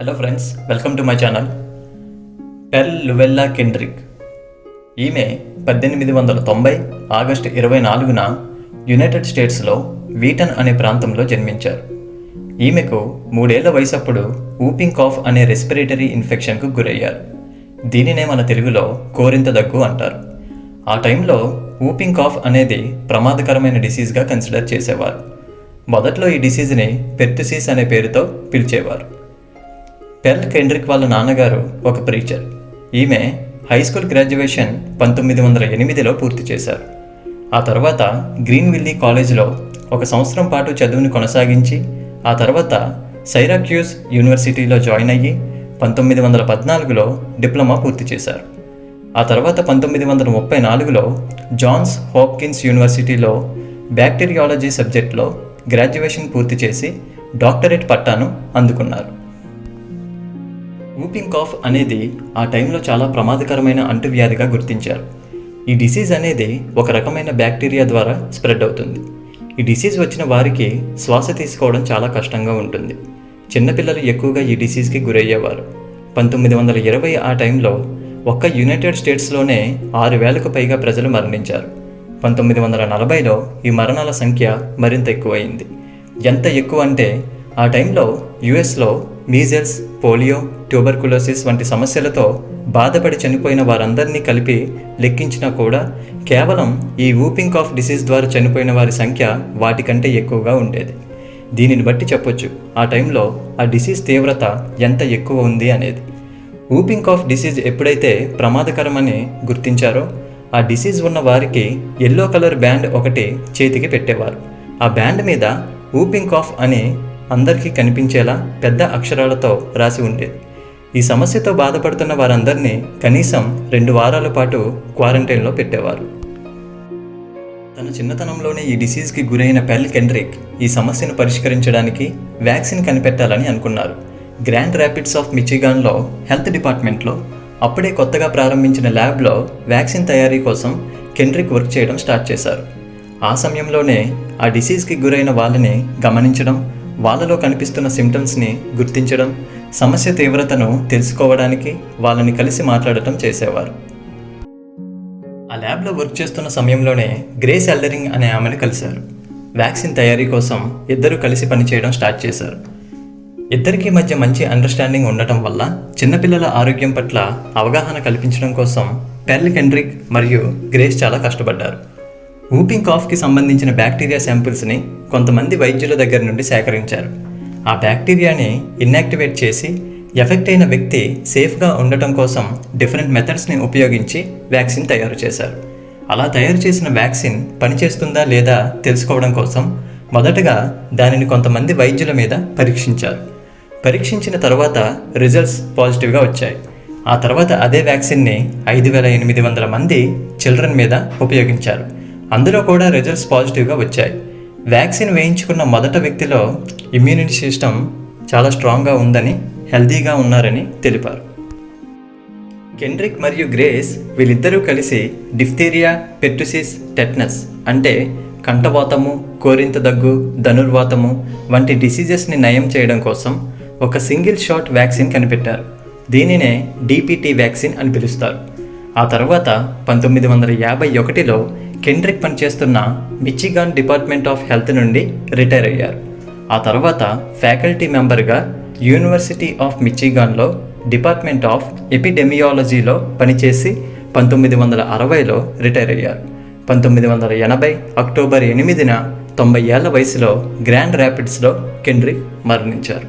Hello friends, welcome to my channel. Pearl Luella Kendrick. ఈమె 1890 August 24న United స్టేట్స్లో వీటన్ అనే ప్రాంతంలో జన్మించారు. ఈమెకు 3 ఏళ్ల వయసప్పుడు ఊపింగ్ కాఫ్ అనే రెస్పిరేటరీ ఇన్ఫెక్షన్కు గురయ్యారు. దీనినే మన తెలుగులో కోరింత దగ్గు అంటారు. ఆ టైంలో ఊపింగ్ కాఫ్ అనేది ప్రమాదకరమైన డిసీజ్గా కన్సిడర్ చేసేవారు. మొదట్లో ఈ డిసీజ్ని పెర్తుసిస్ అనే పేరుతో పిలిచేవారు. పెర్ల్ కెండ్రిక్ వాళ్ళ నాన్నగారు ఒక ప్రీచర్. ఈమె హై స్కూల్ గ్రాడ్యుయేషన్ 1908లో పూర్తి చేశారు. ఆ తర్వాత గ్రీన్ విల్లీ కాలేజ్లో 1 సంవత్సరం పాటు చదువుని కొనసాగించి ఆ తర్వాత సైరాక్యూస్ యూనివర్సిటీలో జాయిన్ అయ్యి 1914లో డిప్లొమా పూర్తి చేశారు. ఆ తర్వాత 1934లో జాన్స్ హాప్కిన్స్ యూనివర్సిటీలో బ్యాక్టీరియాలజీ సబ్జెక్ట్లో గ్రాడ్యుయేషన్ పూర్తి చేసి డాక్టరేట్ పట్టాను అందుకున్నారు. ఊపింగ్ కాఫ్ అనేది ఆ టైంలో చాలా ప్రమాదకరమైన అంటువ్యాధిగా గుర్తించారు. ఈ డిసీజ్ అనేది ఒక రకమైన బ్యాక్టీరియా ద్వారా స్ప్రెడ్ అవుతుంది. ఈ డిసీజ్ వచ్చిన వారికి శ్వాస తీసుకోవడం చాలా కష్టంగా ఉంటుంది. చిన్నపిల్లలు ఎక్కువగా ఈ డిసీజ్కి గురయ్యేవారు. 1920 ఆ టైంలో ఒక్క యునైటెడ్ స్టేట్స్లోనే 6,000కు పైగా ప్రజలు మరణించారు. 1940లో ఈ మరణాల సంఖ్య మరింత ఎక్కువైంది. ఎంత ఎక్కువ అంటే ఆ టైంలో యుఎస్లో మీజల్స్, పోలియో, ట్యూబర్కులోసిస్ వంటి సమస్యలతో బాధపడి చనిపోయిన వారందరినీ కలిపి లెక్కించినా కూడా కేవలం ఈ ఊపింగ్ కాఫ్ డిసీజ్ ద్వారా చనిపోయిన వారి సంఖ్య వాటికంటే ఎక్కువగా ఉండేది. దీనిని బట్టి చెప్పొచ్చు ఆ టైంలో ఆ డిసీజ్ తీవ్రత ఎంత ఎక్కువ ఉంది అనేది. ఊపింగ్ కాఫ్ డిసీజ్ ఎప్పుడైతే ప్రమాదకరమని గుర్తించారో ఆ డిసీజ్ ఉన్న వారికి ఎల్లో కలర్ బ్యాండ్ ఒకటి చేతికి పెట్టేవారు. ఆ బ్యాండ్ మీద ఊపింగ్ కాఫ్ అని అందరికీ కనిపించేలా పెద్ద అక్షరాలతో రాసి ఉండేది. ఈ సమస్యతో బాధపడుతున్న వారందరినీ కనీసం 2 వారాల పాటు క్వారంటైన్లో పెట్టేవారు. తన చిన్నతనంలోనే ఈ డిసీజ్కి గురైన పెర్ల్ కెండ్రిక్ ఈ సమస్యను పరిష్కరించడానికి వ్యాక్సిన్ కనిపెట్టాలని అనుకున్నారు. గ్రాండ్ ర్యాపిడ్స్ ఆఫ్ మిచిగాన్లో హెల్త్ డిపార్ట్మెంట్లో అప్పుడే కొత్తగా ప్రారంభించిన ల్యాబ్లో వ్యాక్సిన్ తయారీ కోసం కెండ్రిక్ వర్క్ చేయడం స్టార్ట్ చేశారు. ఆ సమయంలోనే ఆ డిసీజ్కి గురైన వాళ్ళని గమనించడం, వాళ్ళలో కనిపిస్తున్న సిమ్టమ్స్ని గుర్తించడం, సమస్య తీవ్రతను తెలుసుకోవడానికి వాళ్ళని కలిసి మాట్లాడటం చేసేవారు. ఆ ల్యాబ్లో వర్క్ చేస్తున్న సమయంలోనే గ్రేస్ ఎల్డరింగ్ అనే ఆమెను కలిశారు. వ్యాక్సిన్ తయారీ కోసం ఇద్దరు కలిసి పనిచేయడం స్టార్ట్ చేశారు. ఇద్దరికీ మధ్య మంచి అండర్స్టాండింగ్ ఉండటం వల్ల చిన్నపిల్లల ఆరోగ్యం పట్ల అవగాహన కల్పించడం కోసం పెర్ల్ కెండ్రిక్ మరియు గ్రేస్ చాలా కష్టపడ్డారు. ఊపింగ్ కాఫ్కి సంబంధించిన బ్యాక్టీరియా శాంపిల్స్ని కొంతమంది వైద్యుల దగ్గర నుండి సేకరించారు. ఆ బ్యాక్టీరియాని ఇన్యాక్టివేట్ చేసి ఎఫెక్ట్ అయిన వ్యక్తి సేఫ్గా ఉండటం కోసం డిఫరెంట్ మెథడ్స్ని ఉపయోగించి వ్యాక్సిన్ తయారు చేశారు. అలా తయారు చేసిన వ్యాక్సిన్ పనిచేస్తుందా లేదా తెలుసుకోవడం కోసం మొదటగా దానిని కొంతమంది వైద్యుల మీద పరీక్షించారు. పరీక్షించిన తర్వాత రిజల్ట్స్ పాజిటివ్గా వచ్చాయి. ఆ తర్వాత అదే వ్యాక్సిన్ని 5,800 మంది చిల్డ్రన్ మీద ఉపయోగించారు. అందులో కూడా రిజల్ట్స్ పాజిటివ్గా వచ్చాయి. వ్యాక్సిన్ వేయించుకున్న మొదటి వ్యక్తిలో ఇమ్యూనిటీ సిస్టమ్ చాలా స్ట్రాంగ్గా ఉందని, హెల్తీగా ఉన్నారని తెలిపారు. కెండ్రిక్ మరియు గ్రేస్ వీళ్ళిద్దరూ కలిసి డిఫ్తీరియా, పెర్టుసిస్, టెటనస్ అంటే కంఠవాతము, కోరింత దగ్గు, ధనుర్వాతము వంటి డిసీజెస్ని నయం చేయడం కోసం ఒక సింగిల్ షాట్ వ్యాక్సిన్ కనిపెట్టారు. దీనినే డిపిటి వ్యాక్సిన్ అని పిలుస్తారు. ఆ తర్వాత 1951లో కెండ్రిక్ పనిచేస్తున్న మిచిగాన్ డిపార్ట్మెంట్ ఆఫ్ హెల్త్ నుండి రిటైర్ అయ్యారు. ఆ తర్వాత ఫ్యాకల్టీ మెంబర్గా యూనివర్సిటీ ఆఫ్ మిచిగాన్లో డిపార్ట్మెంట్ ఆఫ్ ఎపిడెమియాలజీలో పనిచేసి 1960లో రిటైర్ అయ్యారు. 1980 అక్టోబర్ 8న 90 ఏళ్ల వయసులో గ్రాండ్ ర్యాపిడ్స్లో కెండ్రిక్ మరణించారు.